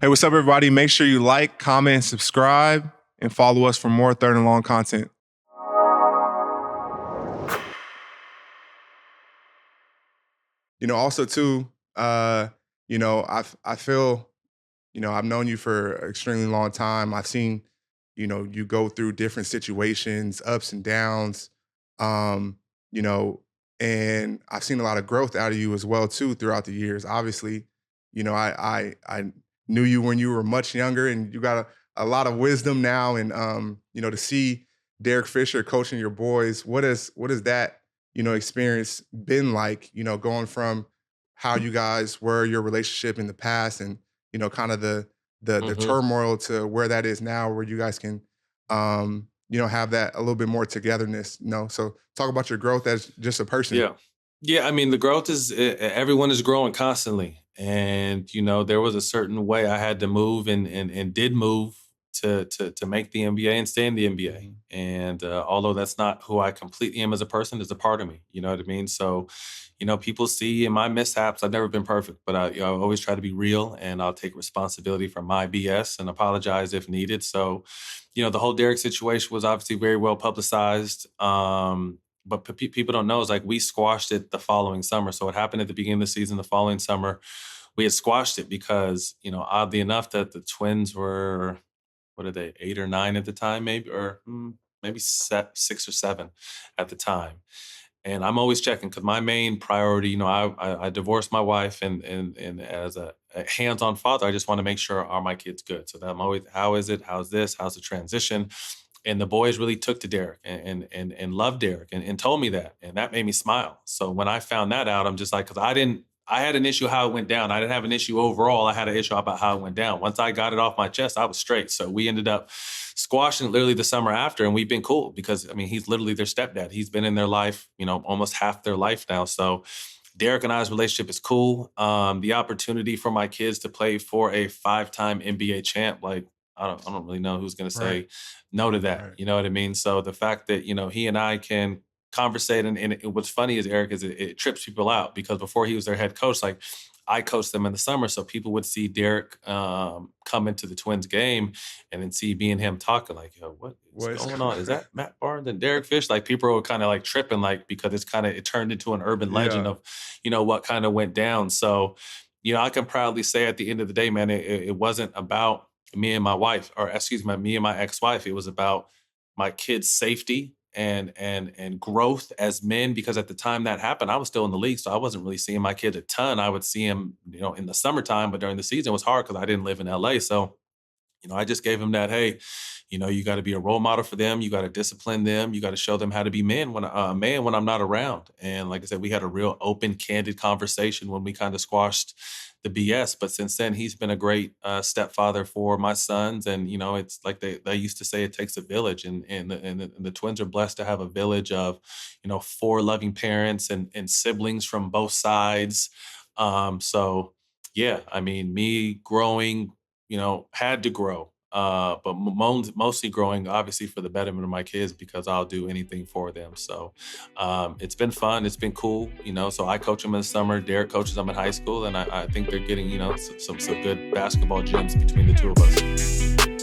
Hey, what's up, everybody? Make sure you like, comment, and subscribe, and follow us for more Third and Long content. Also too, I feel, I've known you for an extremely long time. I've seen, you go through different situations, ups and downs, um, you know, and I've seen a lot of growth out of you as well too throughout the years. Obviously, I knew you when you were much younger, and you got a lot of wisdom now. And to see Derek Fisher coaching your boys, what is that experience been like? Going from how you guys were, your relationship in the past, and kind of the turmoil to where that is now, where you guys can have that a little bit more togetherness. So talk about your growth as just a person. Yeah. I mean, the growth is everyone is growing constantly, and there was a certain way I had to move and did move to make the NBA and stay in the NBA. And although that's not who I completely am as a person, it's a part of me. You know what I mean? So, people see in my mishaps, I've never been perfect, but I always try to be real, and I'll take responsibility for my BS and apologize if needed. So, the whole Derek situation was obviously very well publicized. But people don't know is like we squashed it the following summer. So it happened at the beginning of the season. The following summer, we had squashed it because, oddly enough, that the Twins were, what are they, 8 or 9 at the time, maybe, or maybe 6 or 7 at the time. And I'm always checking because my main priority, I divorced my wife, and as a hands-on father, I just want to make sure are my kids good. So that I'm always, how is it? How's this? How's the transition? And the boys really took to Derek and loved Derek and told me that. And that made me smile. So when I found that out, I'm just like, because I had an issue how it went down. I didn't have an issue overall. I had an issue about how it went down. Once I got it off my chest, I was straight. So we ended up squashing it literally the summer after, and we've been cool because, he's literally their stepdad. He's been in their life, almost half their life now. So Derek and I's relationship is cool. The opportunity for my kids to play for a 5-time NBA champ, like, I don't really know who's going to say no to that. Right. You know what I mean? So the fact that, he and I can conversate, and what's funny is, Eric, is it trips people out because before he was their head coach, like I coached them in the summer. So people would see Derek come into the Twins game and then see me and him talking like, yo, what is going on? Is that Matt Barnes and Derek Fish? Like people were kind of like tripping, like, because it turned into an urban legend of, what kind of went down. So, I can proudly say at the end of the day, man, it wasn't about me and my wife, or excuse me, me and my ex-wife. It was about my kids' safety and growth as men, because at the time that happened, I was still in the league, so I wasn't really seeing my kid a ton. I would see him, in the summertime, but during the season it was hard because I didn't live in LA. So, I just gave him that, hey, you got to be a role model for them. You got to discipline them. You got to show them how to be man when I'm not around. And like I said, we had a real open, candid conversation when we kind of squashed the BS. But since then, he's been a great stepfather for my sons. And, it's like they used to say, it takes a village. And the Twins are blessed to have a village of, 4 loving parents and siblings from both sides. So, yeah, me growing, had to grow. But mostly growing, obviously, for the betterment of my kids, because I'll do anything for them. So it's been fun. It's been cool. So I coach them in the summer. Derek coaches them in high school. And I think they're getting, some good basketball gems between the two of us.